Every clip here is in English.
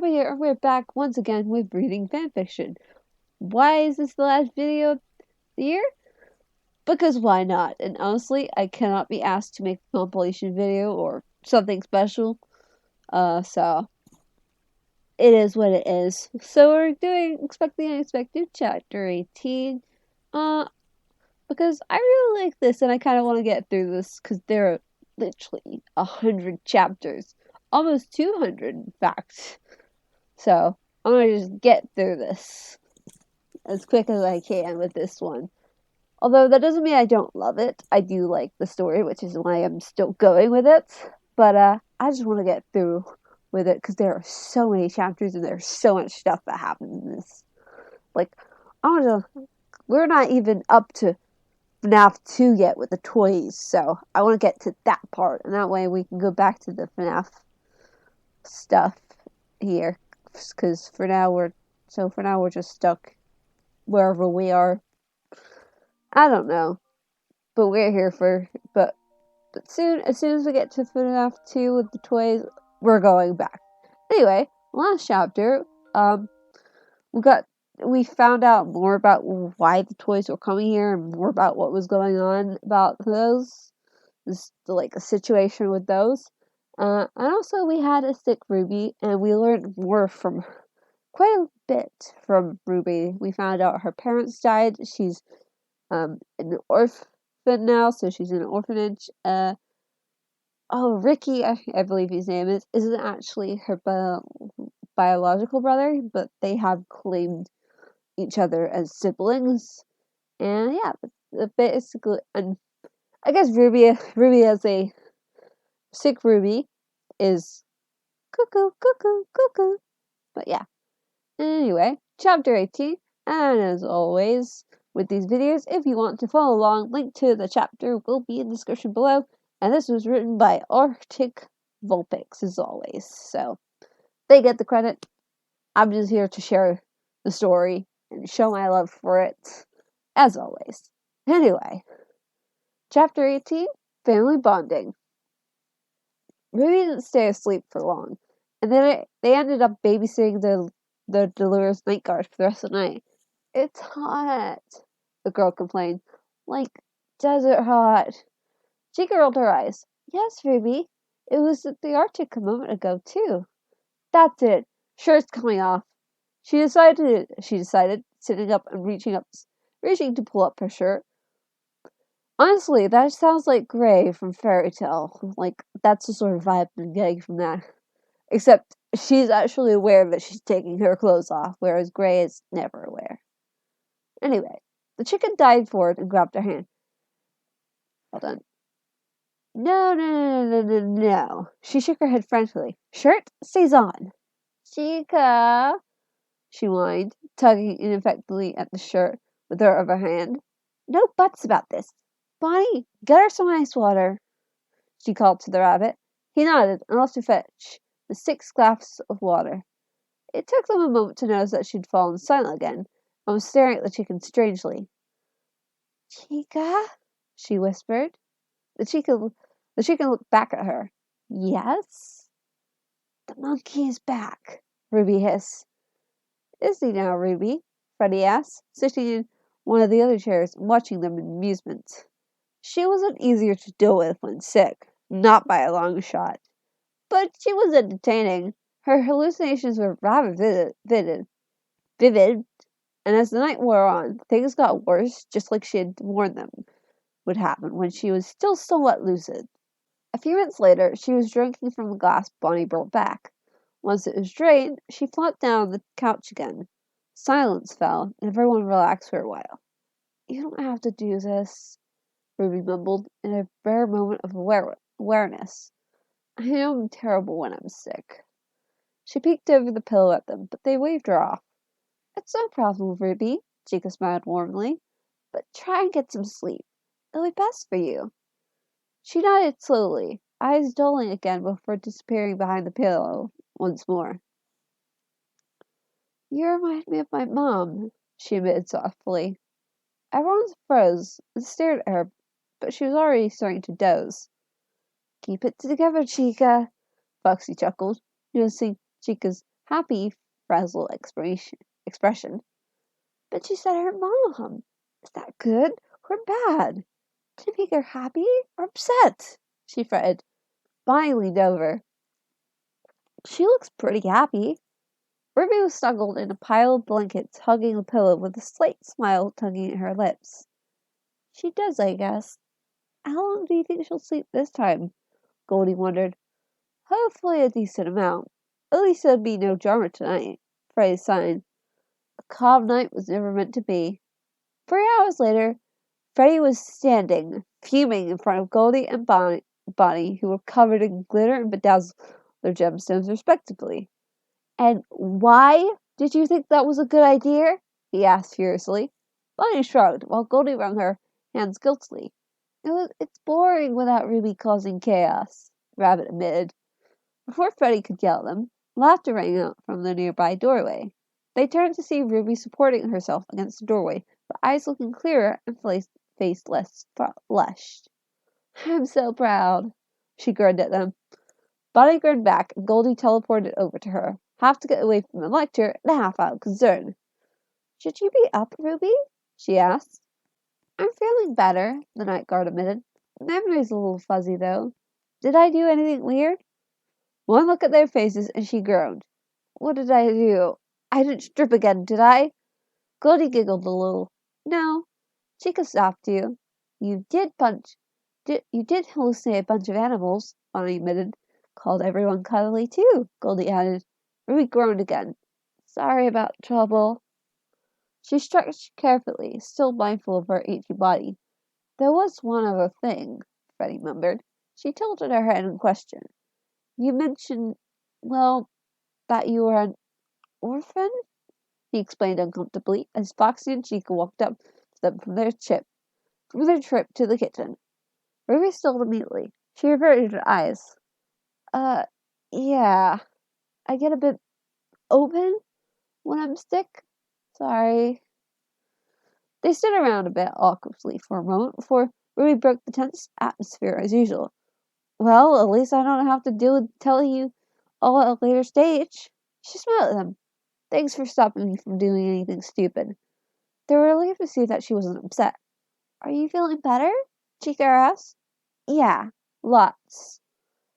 we're back once again with reading fanfiction. Why is this the last video of the year? Because why not? And honestly, I cannot be asked to make a compilation video or something special. So it is what it is. So we're doing Expect the Unexpected, chapter 18. Because I really like this and I kind of want to get through this because there are literally 100 chapters. Almost 200, in fact. So, I'm gonna just get through this as quick as I can with this one. Although that doesn't mean I don't love it. I do like the story, which is why I'm still going with it. But I just want to get through with it because there are so many chapters and there's so much stuff that happens in this. Like, I want to. We're not even up to FNAF 2 yet with the toys, so I want to get to that part, and that way we can go back to the FNAF stuff here. Because for now we're just stuck wherever we are. I don't know, but we're here but soon, as soon as we get to FNAF 2 with the toys, we're going back. Anyway, last chapter, we found out more about why the toys were coming here and more about what was going on about those. Like a situation with those. And also we had a sick Ruby, and we learned more from quite a bit from Ruby. We found out her parents died. She's an orphan now, so she's in an orphanage. Ricky, I believe his name isn't actually her biological brother, but they have claimed each other as siblings. And yeah, basically, and I guess Ruby as a sick Ruby is cuckoo, cuckoo, cuckoo. But yeah. Anyway, chapter 18, and as always, with these videos, if you want to follow along, link to the chapter will be in the description below, and this was written by Arctic Vulpix, as always, so they get the credit. I'm just here to share the story and show my love for it, as always. Anyway, chapter 18, Family Bonding. Ruby didn't stay asleep for long, and then they ended up babysitting the Dolores night guard for the rest of the night. It's hot, the girl complained. Like desert hot. She rolled her eyes. Yes, Ruby. It was at the Arctic a moment ago, too. That's it. Shirt's coming off. She decided, sitting up and reaching to pull up her shirt. Honestly, that sounds like Gray from Fairy Tale. Like, that's the sort of vibe I'm getting from that. Except she's actually aware that she's taking her clothes off, whereas Gray is never aware. Anyway, the chicken dived forward and grabbed her hand. Hold on. No. She shook her head frantically. Shirt stays on. Chica, she whined, tugging ineffectually at the shirt with her other hand. No buts about this. Bonnie, get her some ice water, she called to the rabbit. He nodded and left to fetch the 6 glasses of water. It took them a moment to notice that she'd fallen silent again and was staring at the chicken strangely. Chica, she whispered. The chicken looked back at her. Yes? The monkey is back, Ruby hissed. Is he now, Ruby? Freddie asked, sitting in one of the other chairs and watching them in amusement. She wasn't easier to deal with when sick, not by a long shot. But she was entertaining. Her hallucinations were rather vivid, and as the night wore on, things got worse, just like she had warned them would happen when she was still somewhat lucid. A few minutes later, she was drinking from the glass Bonnie brought back. Once it was drained, she flopped down on the couch again. Silence fell, and everyone relaxed for a while. You don't have to do this, Ruby mumbled in a rare moment of awareness. I know I'm terrible when I'm sick. She peeked over the pillow at them, but they waved her off. It's no problem, Ruby, Chica smiled warmly. But try and get some sleep. It'll be best for you. She nodded slowly, eyes dulling again before disappearing behind the pillow once more. You remind me of my mom, she admitted softly. Everyone froze and stared at her, but she was already starting to doze. Keep it together, Chica, Foxy chuckled, noticing Chica's happy, frazzled expression. But she said her mom. Is that good or bad? Did it make her happy or upset? She fretted. Bonnie leaned over. She looks pretty happy. Ruby was snuggled in a pile of blankets, hugging the pillow with a slight smile tugging at her lips. She does, I guess. How long do you think she'll sleep this time? Goldie wondered. Hopefully a decent amount. At least there'll be no drama tonight. Freddie sighed. A calm night was never meant to be. 3 hours later, Freddie was standing, fuming in front of Goldie and Bonnie, who were covered in glitter and bedazzled their gemstones respectively. And why did you think that was a good idea? He asked furiously. Bonnie shrugged, while Goldie wrung her hands guiltily. It's boring without Ruby causing chaos, Rabbit admitted. Before Freddie could yell at them, laughter rang out from the nearby doorway. They turned to see Ruby supporting herself against the doorway, her eyes looking clearer and face less flushed. I'm so proud, she grinned at them. Bonnie grinned back, and Goldie teleported over to her, half to get away from the lecture and half out of concern. Should you be up, Ruby? She asked. I'm feeling better, the night guard admitted. Memory's a little fuzzy, though. Did I do anything weird? One look at their faces, and she groaned. What did I do? I didn't strip again, did I? Goldie giggled a little. No, Chica stopped you. You did hallucinate a bunch of animals, Bonnie admitted. Called everyone cuddly, too, Goldie added. Ruby groaned again. Sorry about trouble. She stretched carefully, still mindful of her aching body. There was one other thing, Freddie murmured. She tilted her head in question. You mentioned, well, that you were an orphan? He explained uncomfortably, as Foxy and Chica walked up to them from their trip to the kitchen. Ruby stilled immediately. She averted her eyes. Yeah. I get a bit open when I'm sick. Sorry. They stood around a bit awkwardly for a moment before Ruby broke the tense atmosphere as usual. Well, at least I don't have to deal with telling you all at a later stage. She smiled at them. Thanks for stopping me from doing anything stupid. They were relieved to see that she wasn't upset. Are you feeling better? Chica asked. Yeah, lots.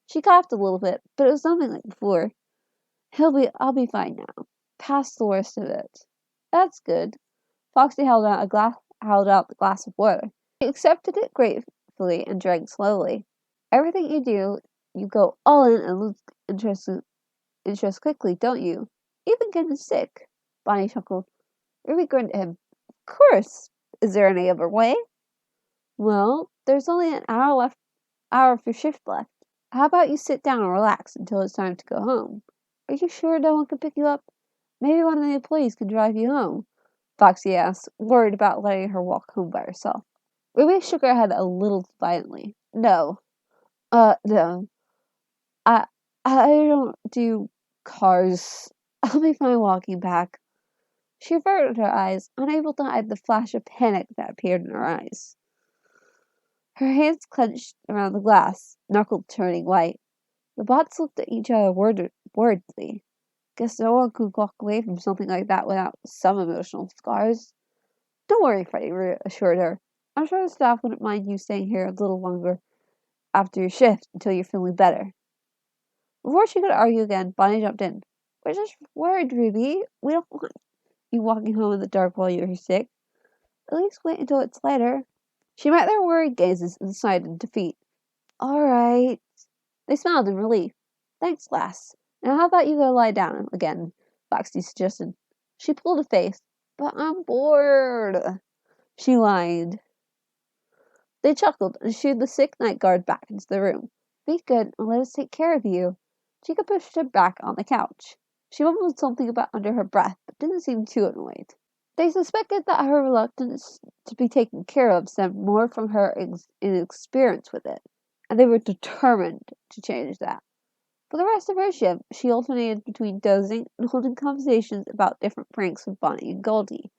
She coughed a little bit, but it was nothing like before. I'll be fine now. Past the worst of it. That's good. Foxy held out the glass of water. He accepted it gratefully and drank slowly. Everything you do, you go all in and lose interest quickly, don't you? Even getting sick. Bonnie chuckled. Ruby grinned at him. Of course. Is there any other way? Well, there's only an hour of your shift left. How about you sit down and relax until it's time to go home? Are you sure no one can pick you up? Maybe one of the employees can drive you home, Foxy asked, worried about letting her walk home by herself. Ruby shook her head a little defiantly. No. No. I don't do cars. I'll be fine walking back. She averted her eyes, unable to hide the flash of panic that appeared in her eyes. Her hands clenched around the glass, knuckles turning white. The bots looked at each other worriedly. Guess no one could walk away from something like that without some emotional scars. Don't worry, Freddie assured her. I'm sure the staff wouldn't mind you staying here a little longer after your shift until you're feeling better. Before she could argue again, Bonnie jumped in. We're just worried, Ruby. We don't want you walking home in the dark while you're sick. At least wait until it's lighter. She met their worried gazes and sighed in defeat. All right. They smiled in relief. Thanks, lass. Now how about you go lie down again, Foxy suggested. She pulled a face. But I'm bored. She whined. They chuckled and shooed the sick night guard back into the room. Be good and let us take care of you. Chica pushed her back on the couch. She mumbled something about under her breath, but didn't seem too annoyed. They suspected that her reluctance to be taken care of stemmed more from her inexperience with it, and they were determined to change that. For the rest of her shift, she alternated between dozing and holding conversations about different pranks with Bonnie and Goldie.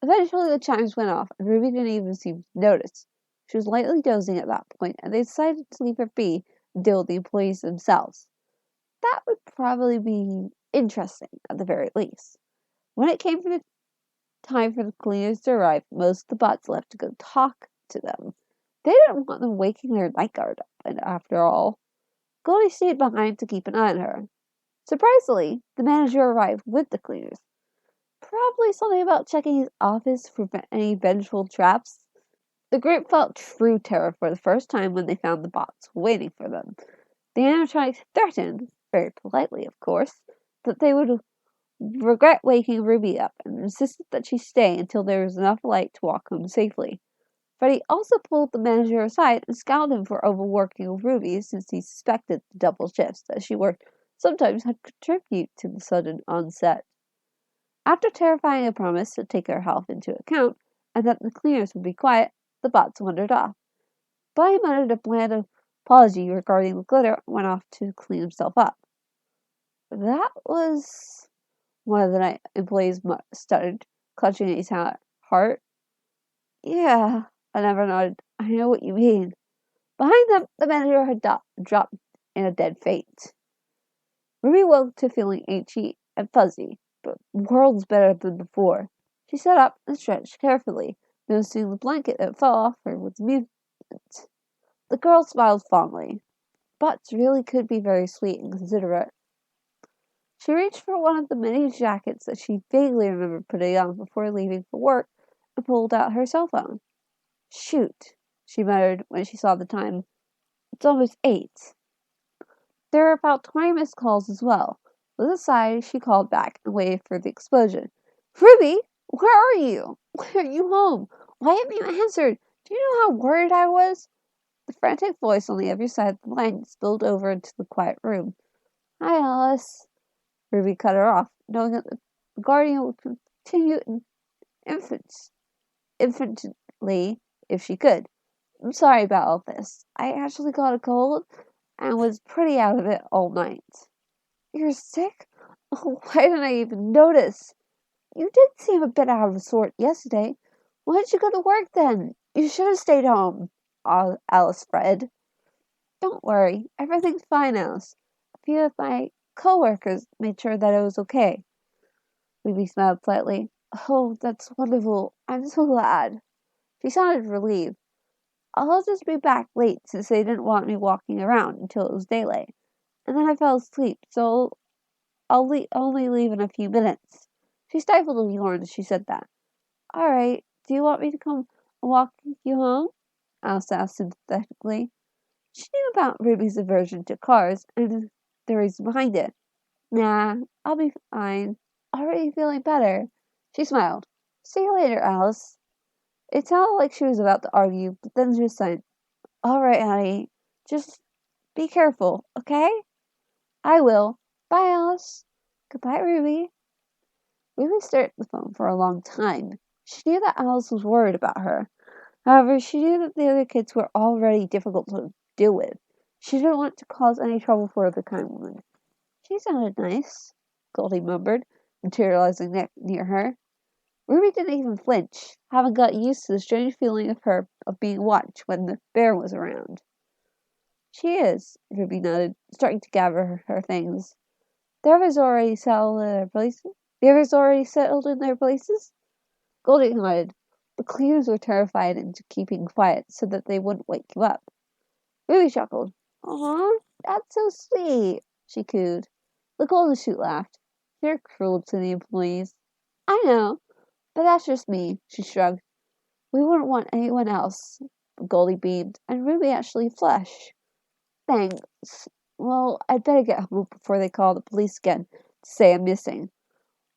Eventually the chimes went off, and Ruby didn't even seem to notice. She was lightly dozing at that point, and they decided to leave her be and deal with the employees themselves. That would probably be interesting at the very least. When it came for the time for the cleaners to arrive, most of the bots left to go talk to them. They didn't want them waking their night guard up, and after all, Goldie stayed behind to keep an eye on her. Surprisingly, the manager arrived with the cleaners. Probably something about checking his office for any vengeful traps. The group felt true terror for the first time when they found the bots waiting for them. The animatronics threatened, very politely of course, that they would regret waking Ruby up and insisted that she stay until there was enough light to walk home safely. Freddie also pulled the manager aside and scowled him for overworking Ruby since he suspected the double shifts that she worked sometimes had contributed to the sudden onset. After terrifying a promise to take her health into account and that the cleaners would be quiet, the bots wandered off. Bonnie muttered a bland apology regarding the glitter and went off to clean himself up. That was... One of the night employees stuttered, clutching at his heart. Yeah, I never nodded. I know what you mean. Behind them, the manager had dropped in a dead faint. Ruby woke to feeling itchy and fuzzy, but worlds better than before. She sat up and stretched carefully, noticing the blanket that fell off her with amusement. The girl smiled fondly. Bots really could be very sweet and considerate. She reached for one of the many jackets that she vaguely remembered putting on before leaving for work and pulled out her cell phone. Shoot, she muttered when she saw the time. It's almost 8. There were about 20 missed calls as well. With a sigh, she called back and waited for the explosion. Ruby, where are you? Why aren't you home? Why haven't you answered? Do you know how worried I was? The frantic voice on the other side of the line spilled over into the quiet room. Hi, Alice. Ruby cut her off, knowing that the guardian would continue infinitely if she could. I'm sorry about all this. I actually got a cold and was pretty out of it all night. You're sick? Oh, why didn't I even notice? You did seem a bit out of sort yesterday. Why didn't you go to work then? You should have stayed home. Alice fretted. Don't worry. Everything's fine, Alice. A few of my co-workers made sure that it was okay. Ruby smiled slightly. Oh, that's wonderful. I'm so glad. She sounded relieved. I'll just be back late since they didn't want me walking around until it was daylight. And then I fell asleep, so I'll only leave in a few minutes. She stifled a yawn as she said that. All right. Do you want me to come and walk you home? Alice asked sympathetically. She knew about Ruby's aversion to cars and the reason behind it. Nah, I'll be fine. Already feeling better. She smiled. See you later, Alice. It sounded like she was about to argue, but then just said, All right, honey. Just be careful, okay? I will. Bye, Alice. Goodbye, Ruby. Ruby stared at the phone for a long time. She knew that Alice was worried about her. However, she knew that the other kids were already difficult to deal with. She didn't want to cause any trouble for the kind woman. She sounded nice, Goldie murmured, materializing near her. Ruby didn't even flinch, having got used to the strange feeling of being watched when the bear was around. She is, Ruby nodded, starting to gather her things. The others already settled in their places? The others already settled in their places? Goldie nodded. The cleaners were terrified into keeping quiet so that they wouldn't wake you up. Ruby chuckled. Aw, that's so sweet, she cooed. The Golden Shoot laughed. You're cruel to the employees. I know, but that's just me, she shrugged. We wouldn't want anyone else. Goldie beamed, and Ruby actually flushed. Thanks. Well, I'd better get home before they call the police again to say I'm missing.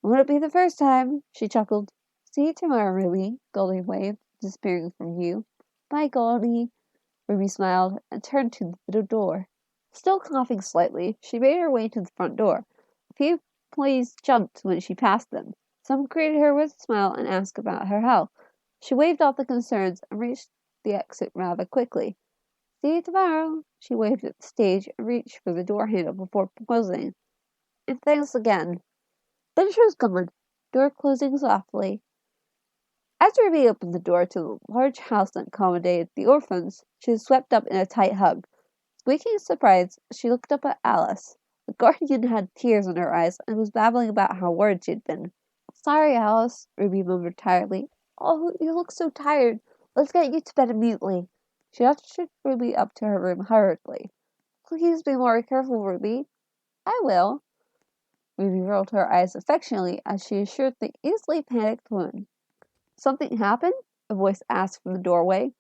Won't be the first time, she chuckled. See you tomorrow, Ruby, Goldie waved, disappearing from view. Bye, Goldie. Ruby smiled and turned to the door. Still coughing slightly, she made her way to the front door. A few employees jumped when she passed them. Some greeted her with a smile and asked about her health. She waved off the concerns and reached the exit rather quickly. See you tomorrow. She waved at the stage and reached for the door handle before closing. And thanks again. Then she was gone, door closing softly. As Ruby opened the door to the large house that accommodated the orphans, she was swept up in a tight hug. Squeaking in surprise, she looked up at Alice. The guardian had tears in her eyes and was babbling about how worried she'd been. Sorry, Alice, Ruby murmured tiredly. Oh, you look so tired. Let's get you to bed immediately. She ushered Ruby up to her room hurriedly. Please be more careful, Ruby. I will. Ruby rolled her eyes affectionately as she assured the easily panicked woman. Something happened? A voice asked from the doorway.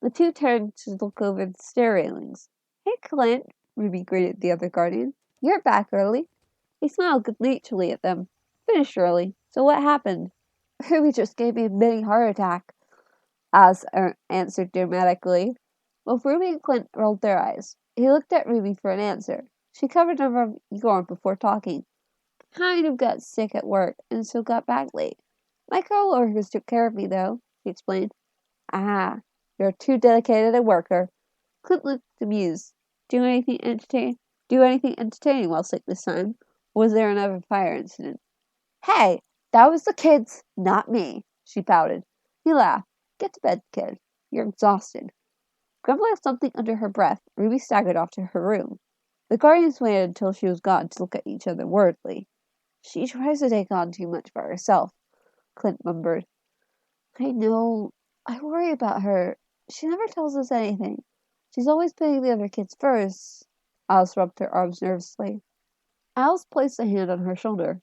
The two turned to look over the stair railings. Hey, Clint, Ruby greeted the other guardian. You're back early. He smiled good-naturedly at them. Finished early. So what happened? Ruby just gave me a mini heart attack, Alice answered dramatically. Both Ruby and Clint rolled their eyes. He looked at Ruby for an answer. She covered her yarn before talking. Kind of got sick at work, and so got back late. My co-workers took care of me, though, she explained. Ah, you're too dedicated a worker. Clint looked amused. Do anything entertaining while sick this time? Or was there another fire incident? Hey, that was the kids, not me, she pouted. He laughed. Get to bed, kid. You're exhausted. Grumbling something under her breath, Ruby staggered off to her room. The guardians waited until she was gone to look at each other worriedly. She tries to take on too much for herself, Clint mumbled. I know. I worry about her. She never tells us anything. She's always putting the other kids first. Alice rubbed her arms nervously. Alice placed a hand on her shoulder.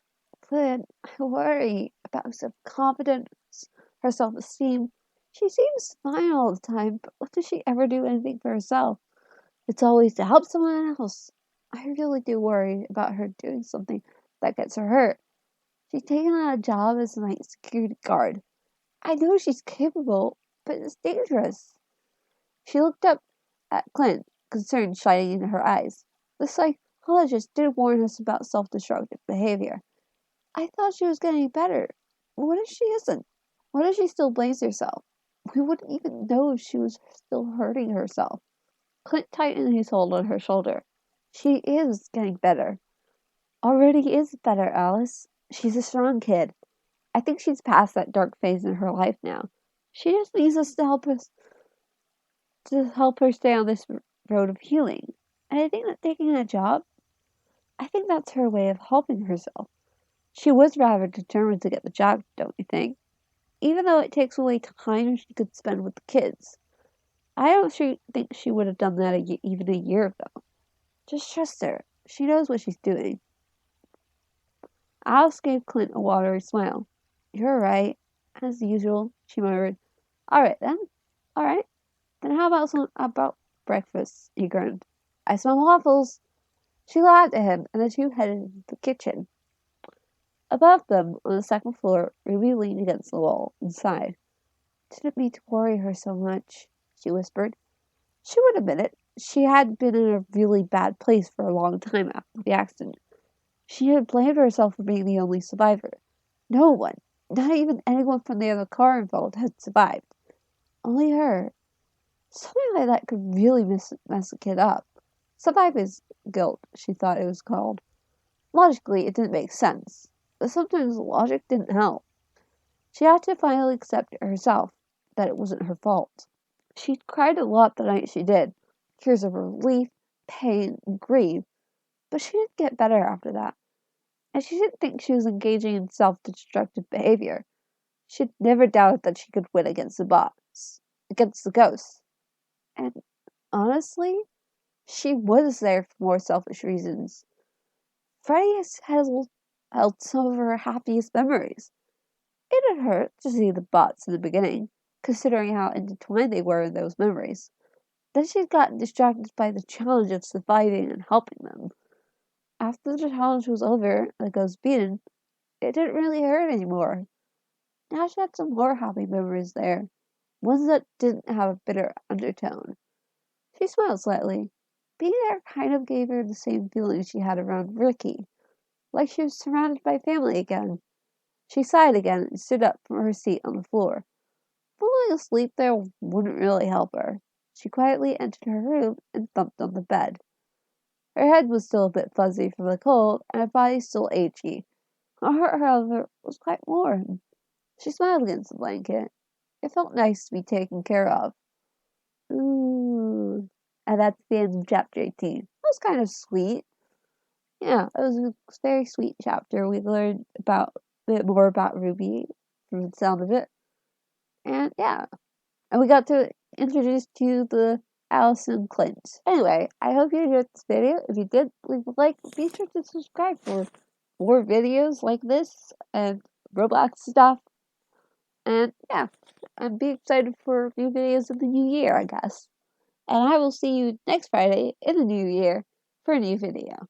Clint, I worry about her self-confidence, her self-esteem. She seems fine all the time, but when does she ever do anything for herself? It's always to help someone else. I really do worry about her doing something that gets her hurt. She's taken on a job as a night security guard. I know she's capable, but it's dangerous. She looked up at Clint, concern shining in her eyes. The psychologist did warn us about self-destructive behavior. I thought she was getting better. What if she isn't? What if she still blames herself? We wouldn't even know if she was still hurting herself. Clint tightened his hold on her shoulder. She is getting better. Already is better, Alice. She's a strong kid. I think she's past that dark phase in her life now. She just needs us to help her stay on this road of healing. And I think that taking a job, I think that's her way of helping herself. She was rather determined to get the job, don't you think? Even though it takes away time she could spend with the kids. I don't think she would have done that even a year ago. Just trust her. She knows what she's doing. Alice gave Clint a watery smile. You're right. As usual, she murmured. Alright then. Alright. Then how about breakfast? He grinned. I smell waffles. She laughed at him, and the two headed into the kitchen. Above them, on the second floor, Ruby leaned against the wall and sighed. Didn't mean to worry her so much, she whispered. She would admit it. She had been in a really bad place for a long time after the accident. She had blamed herself for being the only survivor. No one, not even anyone from the other car involved, had survived. Only her. Something like that could really mess a kid up. Survivor's guilt, she thought it was called. Logically, it didn't make sense. But sometimes logic didn't help. She had to finally accept it herself, that it wasn't her fault. She cried a lot the night she did. Tears of relief, pain, and grief. But she didn't get better after that. And she didn't think she was engaging in self-destructive behavior. She'd never doubted that she could win against the boss, against the ghosts. And honestly, she was there for more selfish reasons. Freddie has held some of her happiest memories. It had hurt to see the bots in the beginning, considering how intertwined they were in those memories. Then she'd gotten distracted by the challenge of surviving and helping them. After the challenge was over and the ghost beaten, it didn't really hurt anymore. Now she had some more happy memories there, ones that didn't have a bitter undertone. She smiled slightly. Being there kind of gave her the same feeling she had around Ricky, like she was surrounded by family again. She sighed again and stood up from her seat on the floor. Falling asleep there wouldn't really help her. She quietly entered her room and thumped on the bed. Her head was still a bit fuzzy from the cold, and her body still achy. Her heart, however, was quite warm. She smiled against the blanket. It felt nice to be taken care of. Ooh. And that's the end of chapter 18. That was kind of sweet. yeah, it was a very sweet chapter. We learned a bit more about Ruby from the sound of it. And yeah, and we got to introduce to you the Alice and Clint. Anyway, I hope you enjoyed this video. If you did, leave a like. Be sure to subscribe for more videos like this and Roblox stuff. And yeah, and be excited for new videos in the new year, I guess. And I will see you next Friday in the new year for a new video.